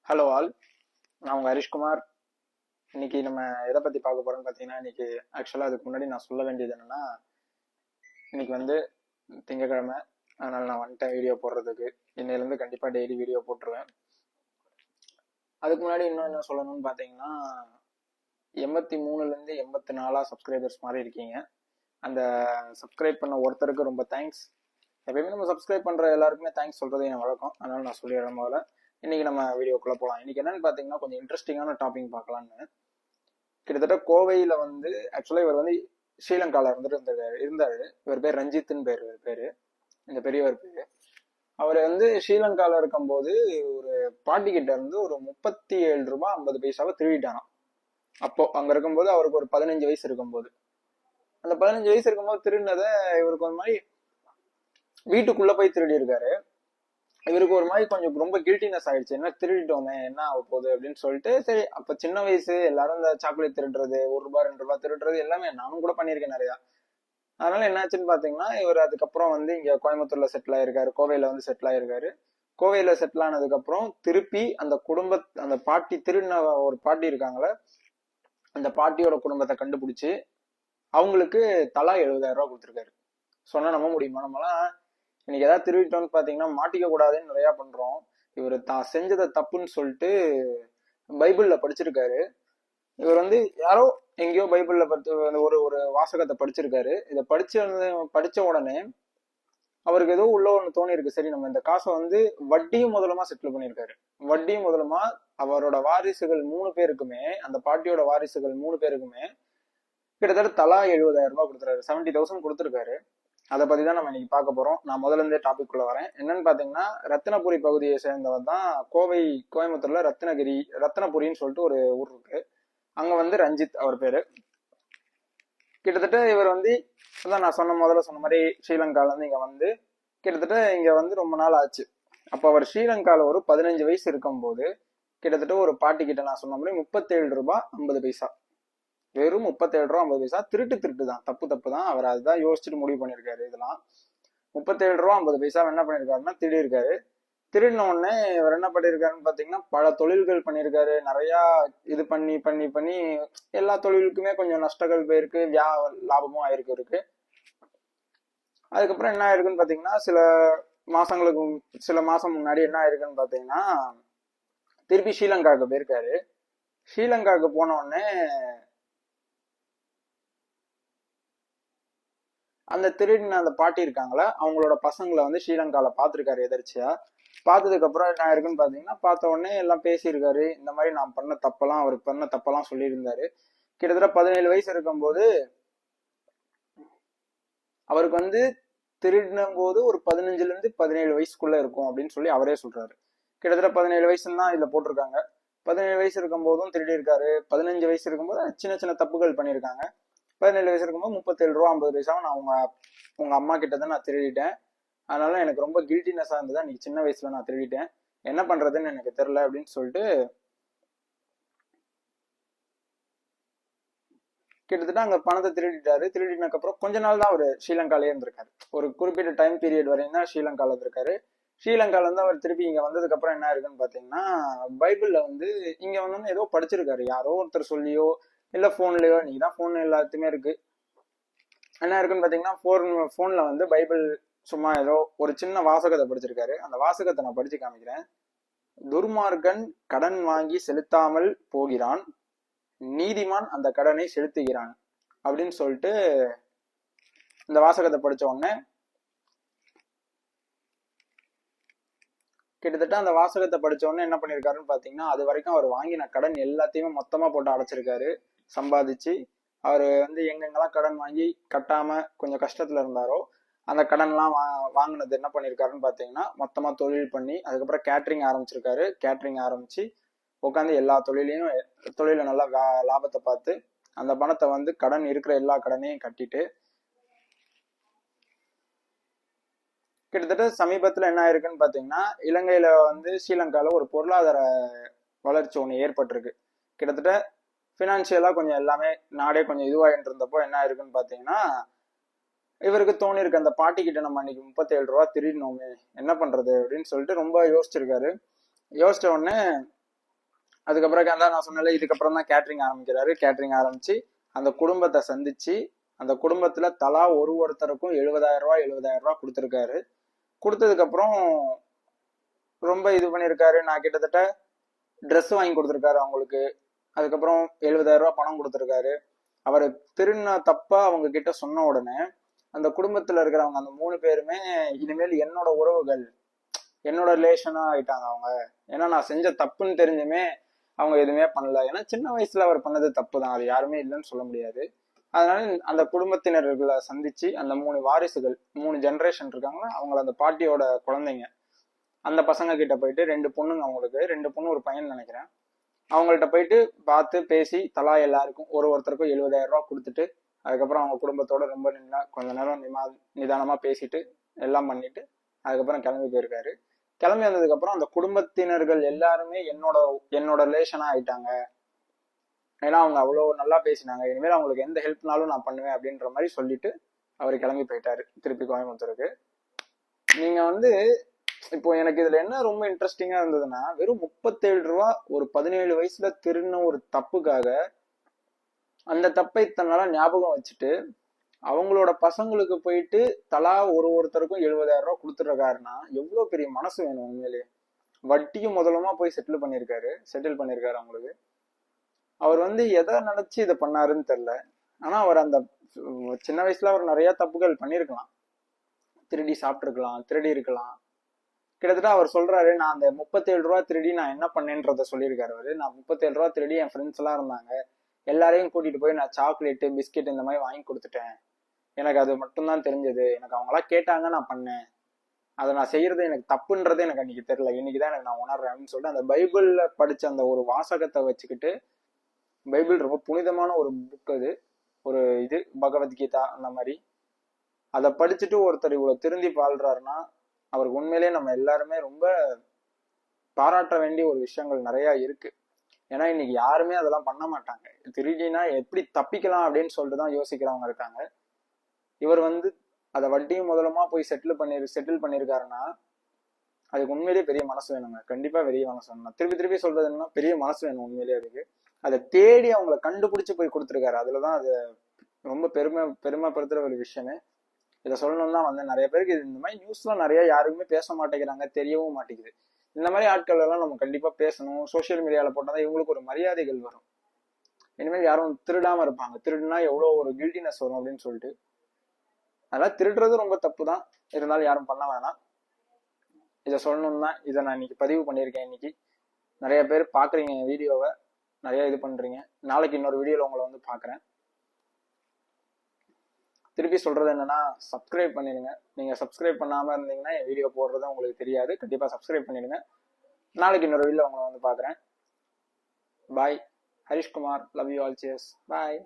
Hello all, நான் உங்கள் ஹரிஷ்குமார். இன்னைக்கு நம்ம எதை பற்றி பார்க்க போகிறோம்னு பார்த்தீங்கன்னா, இன்னைக்கு ஆக்சுவலாக அதுக்கு முன்னாடி நான் சொல்ல வேண்டியது என்னென்னா, இன்னைக்கு வந்து திங்கக்கிழமை. அதனால் நான் வந்துட்டேன் வீடியோ போடுறதுக்கு. இன்னையிலேருந்து கண்டிப்பாக டெய்லி வீடியோ போட்டுருவேன். அதுக்கு முன்னாடி இன்னும் என்ன சொல்லணும்னு பார்த்தீங்கன்னா, 83லேருந்து 84 சப்ஸ்கிரைபர்ஸ் மாதிரி இருக்கீங்க. அந்த சப்ஸ்கிரைப் பண்ண ஒருத்தருக்கு ரொம்ப தேங்க்ஸ். எப்பயுமே நம்ம சப்ஸ்கிரைப் பண்ணுற எல்லாருக்குமே தேங்க்ஸ் சொல்கிறது என் வழக்கம். அதனால் நான் சொல்லிடுறேன் முதல்ல. இன்னைக்கு நம்ம வீடியோக்குள்ளே போகலாம். இன்னைக்கு என்னன்னு பார்த்தீங்கன்னா, கொஞ்சம் இன்ட்ரெஸ்டிங்கான டாபிக் பார்க்கலான்னு. கிட்டத்தட்ட கோவையில வந்து ஆக்சுவலா இவர் வந்து ஸ்ரீலங்கால இருந்தாரு. இவர் பேர் ரஞ்சித்னு பேரு இந்த பெரியவர் பேரு. அவர் வந்து ஸ்ரீலங்கால இருக்கும்போது ஒரு பாட்டி கிட்ட இருந்து ஒரு 37 ரூபாய் 50 பைசாவை திருடிட்டாராம். அப்போ அங்க இருக்கும்போது அவருக்கு ஒரு 15 வயசு இருக்கும்போது, அந்த 15 வயசு இருக்கும்போது திருடினதை இவருக்கு ஒரு மாதிரி வீட்டுக்குள்ள போய் திருடி இருக்காரு. இவருக்கு ஒரு மாதிரி கொஞ்சம் ரொம்ப கில்ட்டினஸ் ஆயிடுச்சு. என்ன திருடிட்டோமே, என்ன ஆக போகுது அப்படின்னு சொல்லிட்டு, சரி அப்ப சின்ன வயசு எல்லாரும் இந்த சாக்லேட் திருடுறது, 1 ரூபாய் 2 ரூபாய் திருடுறது எல்லாமே நானும் கூட பண்ணியிருக்கேன் நிறையா. அதனால என்னாச்சுன்னு பாத்தீங்கன்னா, இவர் அதுக்கப்புறம் வந்து இங்க கோயம்புத்தூர்ல செட்டில் ஆயிருக்காரு, கோவையில வந்து செட்டில் ஆயிருக்காரு. கோவையில செட்டில் ஆனதுக்கு அப்புறம் திருப்பி அந்த பாட்டி திருடின ஒரு பாட்டி இருக்காங்களே, அந்த பாட்டியோட குடும்பத்தை கண்டுபிடிச்சு அவங்களுக்கு தலா 70,000 ரூபாய் கொடுத்துருக்காரு. சொன்னா நம்ப முடியுமா? நம்மளாம் இன்னைக்கு ஏதாவது திருவிட்டோம்னு பாத்தீங்கன்னா மாட்டிக்க கூடாதுன்னு நிறைய பண்றோம். இவர் தான் செஞ்சதை தப்புன்னு சொல்லிட்டு பைபிள்ல படிச்சிருக்காரு. இவர் வந்து யாரோ எங்கேயோ பைபிள்ல ஒரு ஒரு வாசகத்தை படிச்சிருக்காரு. இதை படிச்ச உடனே அவருக்கு ஏதோ உள்ள ஒண்ணு தோணி இருக்கு. சரி, நம்ம இந்த காசை வந்து வட்டியும் முதலமா செட்டில் பண்ணியிருக்காரு. வட்டியும் முதலமா அவரோட வாரிசுகள் 3 பேருக்குமே, அந்த பாட்டியோட வாரிசுகள் 3 பேருக்குமே கிட்டத்தட்ட தலா 70,000 ரூபாய் கொடுத்துறாரு. 70,000 கொடுத்துருக்காரு. அதை பத்தி தான் நம்ம இன்னைக்கு பார்க்க போறோம். நான் முதல்ல இருந்தே டாபிக் குள்ள வரேன். என்னன்னு பாத்தீங்கன்னா, ரத்தினபுரி பகுதியை சேர்ந்தவர் தான் கோயம்புத்தூர்ல ரத்தினபுரின்னு சொல்லிட்டு ஒரு ஊர் இருக்கு. அங்க வந்து ரஞ்சித் அவர் பேரு. கிட்டத்தட்ட இவர் வந்து அதான் நான் முதல்ல சொன்ன மாதிரி ஸ்ரீலங்கால இருந்து இங்க வந்து கிட்டத்தட்ட இங்க வந்து ரொம்ப நாள் ஆச்சு. அப்ப அவர் ஸ்ரீலங்கால ஒரு 15 வயசு இருக்கும்போது கிட்டத்தட்ட ஒரு பாட்டி கிட்ட நான் சொன்ன மாதிரி 37 ரூபாய் 50 பைசா, வெறும் 37 ரூபாய் 50 பைசா திருட்டு தான், தப்பு தான். அவர் அதுதான் யோசிச்சுட்டு முடிவு பண்ணிருக்காரு. இதெல்லாம் 37 ரூபாய் 50 பைசா என்ன பண்ணிருக்காருன்னா திருடி இருக்காரு. திருடின உடனே இவர் என்ன பண்ணிருக்காருன்னு பாத்தீங்கன்னா, பல தொழில்கள் பண்ணிருக்காரு. நிறைய இது பண்ணி பண்ணி பண்ணி எல்லா தொழிலுக்குமே கொஞ்சம் நஷ்டங்கள் போயிருக்கு, லாபமும் ஆயிருக்கு இருக்கு. அதுக்கப்புறம் என்ன ஆயிருக்குன்னு பாத்தீங்கன்னா, சில மாசம் முன்னாடி என்ன ஆயிருக்குன்னு பாத்தீங்கன்னா, திருப்பி ஸ்ரீலங்காவுக்கு போயிருக்காரு. ஸ்ரீலங்காவுக்கு போன உடனே அந்த திருடின அந்த பாட்டி இருக்காங்களா, அவங்களோட பசங்களை வந்து ஸ்ரீலங்கால பாத்திருக்காரு எதர்ச்சியா. பார்த்ததுக்கு அப்புறம் என்ன இருக்குன்னு பாத்தீங்கன்னா, பார்த்த உடனே எல்லாம் பேசியிருக்காரு. இந்த மாதிரி நான் பண்ண தப்பெல்லாம், அவருக்கு பண்ண தப்பெல்லாம் சொல்லியிருந்தாரு. கிட்டத்தட்ட 17 வயசு இருக்கும்போது அவருக்கு வந்து திருடின போது ஒரு 15ல இருந்து 17 வயசுக்குள்ள இருக்கும் அப்படின்னு சொல்லி அவரே சொல்றாரு. கிட்டத்தட்ட 17 வயசுன்னா இதுல போட்டிருக்காங்க. 17 வயசு இருக்கும் போதும் திருடி இருக்காரு. 15 வயசு இருக்கும்போது சின்ன சின்ன தப்புகள் பண்ணியிருக்காங்க. 17 வயசு இருக்கும்போது 37 ரூபாய் 50 பைசா நான் உங்க அம்மா கிட்ட தான் நான் திருடிட்டேன். அதனால எனக்கு ரொம்ப கில்ட்டினஸா இருந்தது. அன்னைக்கு சின்ன வயசுல நான் திருடிட்டேன், என்ன பண்றதுன்னு எனக்கு தெரியல அப்படின்னு சொல்லிட்டு கிட்டத்தட்ட அங்க பணத்தை திருடிட்டாரு. திருடினதுக்கு அப்புறம் கொஞ்ச நாள் தான் அவர் ஸ்ரீலங்காலே இருந்திருக்காரு. ஒரு குறிப்பிட்ட டைம் பீரியட் வரையும் தான் ஸ்ரீலங்கால இருந்திருக்காரு. ஸ்ரீலங்கால இருந்து அவர் திருப்பி இங்க வந்ததுக்கு அப்புறம் என்ன இருக்குன்னு பாத்தீங்கன்னா, பைபிள்ல வந்து இங்க வந்து ஏதோ படிச்சிருக்காரு. யாரோ ஒருத்தர் சொல்லியோ இல்ல போன்லயோ, இன்னைக்கு தான் போன் எல்லாத்துமே இருக்கு. என்ன இருக்குன்னு பாத்தீங்கன்னா, போன்ல வந்து பைபிள் சும்மா ஏதோ ஒரு சின்ன வாசகத்தை படிச்சிருக்காரு. அந்த வாசகத்தை நான் படிச்சு காமிக்கிறேன். துர்மார்கன் கடன் வாங்கி செலுத்தாமல் போகிறான், நீதிமான் அந்த கடனை செலுத்துகிறான் அப்படின்னு சொல்லிட்டு இந்த வாசகத்தை படிச்ச உடனே கிட்டத்தட்ட அந்த வாசகத்தை படிச்ச உடனே என்ன பண்ணிருக்காருன்னு பாத்தீங்கன்னா, அது வரைக்கும் அவர் வாங்கின கடன் எல்லாத்தையுமே மொத்தமா போட்டு அடைச்சிருக்காரு. சம்பாதிச்சு அவர் வந்து எங்கெங்கெல்லாம் கடன் வாங்கி கட்டாம கொஞ்சம் கஷ்டத்துல இருந்தாரோ அந்த கடன்லாம் வாங்கினது என்ன பண்ணிருக்காருன்னு பாத்தீங்கன்னா, மொத்தமா தொழில் பண்ணி அதுக்கப்புறம் கேட்டரிங் ஆரம்பிச்சிருக்காரு. கேட்டரிங் ஆரம்பிச்சு உட்காந்து எல்லா தொழில நல்லா லாபத்தை பார்த்து அந்த பணத்தை வந்து கடன் இருக்கிற எல்லா கடனையும் கட்டிட்டு கிட்டத்தட்ட சமீபத்துல என்ன ஆயிருக்குன்னு பாத்தீங்கன்னா, இலங்கையில வந்து ஸ்ரீலங்கால ஒரு பொருளாதார வளர்ச்சி ஒண்ணு ஏற்பட்டிருக்கு. கிட்டத்தட்ட பினான்சியலா கொஞ்சம் எல்லாமே நாடே கொஞ்சம் இதுவாயிட்டு இருந்தப்போ என்ன ஆயிருக்குன்னு பாத்தீங்கன்னா, இவருக்கு தோணி இருக்கு, அந்த பாட்டி கிட்ட நம்ம அன்னைக்கு 37 ரூபாய் திருடினோமே, என்ன பண்றது அப்படின்னு சொல்லிட்டு ரொம்ப யோசிச்சிருக்காரு. யோசிச்ச உடனே அதுக்கப்புறம் தான் நான் சொன்னல, இதுக்கப்புறம் தான் கேட்டரிங் ஆரம்பிக்கிறாரு. கேட்டரிங் ஆரம்பிச்சு அந்த குடும்பத்தை சந்திச்சு அந்த குடும்பத்துல தலா ஒருத்தருக்கும் 70,000 கொடுத்துருக்காரு. கொடுத்ததுக்கு அப்புறம் ரொம்ப இது பண்ணியிருக்காரு. நான் கிட்டத்தட்ட ட்ரெஸ் வாங்கி கொடுத்துருக்காரு அவங்களுக்கு. அதுக்கப்புறம் 70,000 பணம் கொடுத்துருக்காரு. அவர் திருந தப்பா அவங்க கிட்ட சொன்ன உடனே அந்த குடும்பத்துல இருக்கிறவங்க அந்த 3 பேருமே இனிமேல் என்னோட உறவுகள், என்னோட ரிலேஷனா ஆயிட்டாங்க அவங்க. ஏன்னா நான் செஞ்ச தப்புன்னு தெரிஞ்சுமே அவங்க எதுவுமே பண்ணல. ஏன்னா சின்ன வயசுல அவர் பண்ணது தப்பு தான், அது யாருமே இல்லைன்னு சொல்ல முடியாது. அதனால அந்த குடும்பத்தினர்களை சந்திச்சு அந்த 3 வாரிசுகள், 3 ஜெனரேஷன் இருக்காங்களா, அவங்கள அந்த பாட்டியோட குழந்தைங்க, அந்த பசங்க கிட்ட போயிட்டு 2 பொண்ணுங்க, அவங்களுக்கு 2 பொண்ணு ஒரு பையன் நினைக்கிறேன், அவங்கள்ட்ட போயிட்டு பார்த்து பேசி தலா எல்லாருக்கும் ஒருத்தருக்கும் 70,000 கொடுத்துட்டு அதுக்கப்புறம் அவங்க குடும்பத்தோட ரொம்ப கொஞ்ச நேரம் நிதானமா பேசிட்டு எல்லாம் பண்ணிட்டு அதுக்கப்புறம் கிளம்பி போயிருக்காரு. கிளம்பி வந்ததுக்கு அப்புறம் அந்த குடும்பத்தினர்கள் எல்லாருமே என்னோட ரிலேஷனா ஆயிட்டாங்க. ஏன்னா அவங்க அவ்வளவு நல்லா பேசினாங்க, இனிமேல் அவங்களுக்கு எந்த ஹெல்ப்னாலும் நான் பண்ணுவேன் அப்படின்ற மாதிரி சொல்லிட்டு அவர் கிளம்பி போயிட்டாரு திருப்பி கோயம்புத்தூருக்கு. நீங்க இப்போ எனக்கு இதுல என்ன ரொம்ப இன்ட்ரெஸ்டிங்கா இருந்ததுன்னா, வெறும் 37 ரூபா ஒரு 17 வயசுல திருடின ஒரு தப்புக்காக அந்த தப்பை தன்னால ஞாபகம் வச்சுட்டு அவங்களோட பசங்களுக்கு போயிட்டு தலா ஒருத்தருக்கும் 70,000 கொடுத்துருக்காருன்னா எவ்வளவு பெரிய மனசு வேணும் உண்மையிலேயே. வட்டியும் முதலமா போய் செட்டில் பண்ணிருக்காரு அவங்களுக்கு. அவர் எதை நினைச்சு இதை பண்ணாருன்னு தெரியல. ஆனா அவர் அந்த சின்ன வயசுல அவர் நிறைய தப்புகள் பண்ணிருக்கலாம். திருடி சாப்பிட்டுருக்கலாம், திருடி இருக்கலாம். கிட்டத்தட்ட அவர் சொல்றாரு, நான் அந்த 37 ரூபா திருடி நான் என்ன பண்ணேன்றத சொல்லியிருக்காரு அவரு. நான் 37 ரூபா திருடி என் ஃப்ரெண்ட்ஸ் எல்லாம் இருந்தாங்க, எல்லாரையும் கூட்டிட்டு போய் நான் சாக்லேட்டு பிஸ்கெட் இந்த மாதிரி வாங்கி கொடுத்துட்டேன். எனக்கு அது மட்டும்தான் தெரிஞ்சது, எனக்கு அவங்களா கேட்டாங்க நான் பண்ணேன், அதை நான் செய்யறது எனக்கு தப்புன்றது எனக்கு அன்னைக்கு தெரியல, இன்னைக்குதான் எனக்கு நான் உணர்றேன் அப்படின்னு சொல்லிட்டு அந்த பைபிள்ல படிச்ச அந்த ஒரு வாசகத்தை வச்சுக்கிட்டு, பைபிள் ரொம்ப புனிதமான ஒரு புக் அது, ஒரு இது பகவத்கீதா அந்த மாதிரி, அதை படிச்சுட்டு ஒருத்தர் இவ்வளவு திருந்தி வாழ்றாருன்னா அவருக்கு உண்மையிலேயே நம்ம எல்லாருமே ரொம்ப பாராட்ட வேண்டிய ஒரு விஷயங்கள் நிறைய இருக்கு. ஏன்னா இன்னைக்கு யாருமே அதெல்லாம் பண்ண மாட்டாங்க. திருடினா எப்படி தப்பிக்கலாம் அப்படின்னு சொல்லிட்டு தான் யோசிக்கிறவங்க இருக்காங்க. இவர் அதை வட்டியும் முதலமா போய் செட்டில் பண்ணிருக்காருன்னா அதுக்கு உண்மையிலேயே பெரிய மனசு வேணுங்க. கண்டிப்பா பெரிய மனசு வேணும். திருப்பி சொல்றது என்னன்னா, பெரிய மனசு வேணும் உண்மையிலேயே அதுக்கு. அதை தேடி அவங்கள கண்டுபிடிச்சு போய் கொடுத்துருக்காரு. அதுலதான் அது ரொம்ப பெருமைப்படுத்துற ஒரு விஷயமே. இதை சொல்லணும்னா நிறைய பேருக்கு இந்த மாதிரி நியூஸ்லாம் நிறைய யாருக்குமே பேச மாட்டேங்கிறாங்க, தெரியவும் மாட்டேங்குது. இந்த மாதிரி ஆட்கள் எல்லாம் நம்ம கண்டிப்பா பேசணும். சோசியல் மீடியால போட்டாதான் இவங்களுக்கு ஒரு மரியாதைகள் வரும். இனிமேல் யாரும் திருடாம இருப்பாங்க. திருடுனா எவ்வளவு ஒரு கில்டினஸ் வரும் அப்படின்னு சொல்லிட்டு. அதெல்லாம் திருடுறது ரொம்ப தப்பு தான், இருந்தாலும் யாரும் பண்ண வேணாம். இதை சொல்லணும்னா இதை நான் இன்னைக்கு பதிவு பண்ணியிருக்கேன். இன்னைக்கு நிறைய பேர் பாக்குறீங்க என் வீடியோவை, நிறைய இது பண்றீங்க. நாளைக்கு இன்னொரு வீடியோல உங்களை பாக்குறேன். திருப்பி சொல்றது என்னன்னா, சப்ஸ்கிரைப் பண்ணிடுங்க. நீங்க சப்ஸ்கிரைப் பண்ணாம இருந்தீங்கன்னா என் வீடியோ போடுறது உங்களுக்கு தெரியாது. கண்டிப்பா சப்ஸ்கிரைப் பண்ணிடுங்க. நாளைக்கு இன்னொரு வீடியோல உங்களை பாக்குறேன். Bye. Harishkumar. Love you all. Cheers. Bye.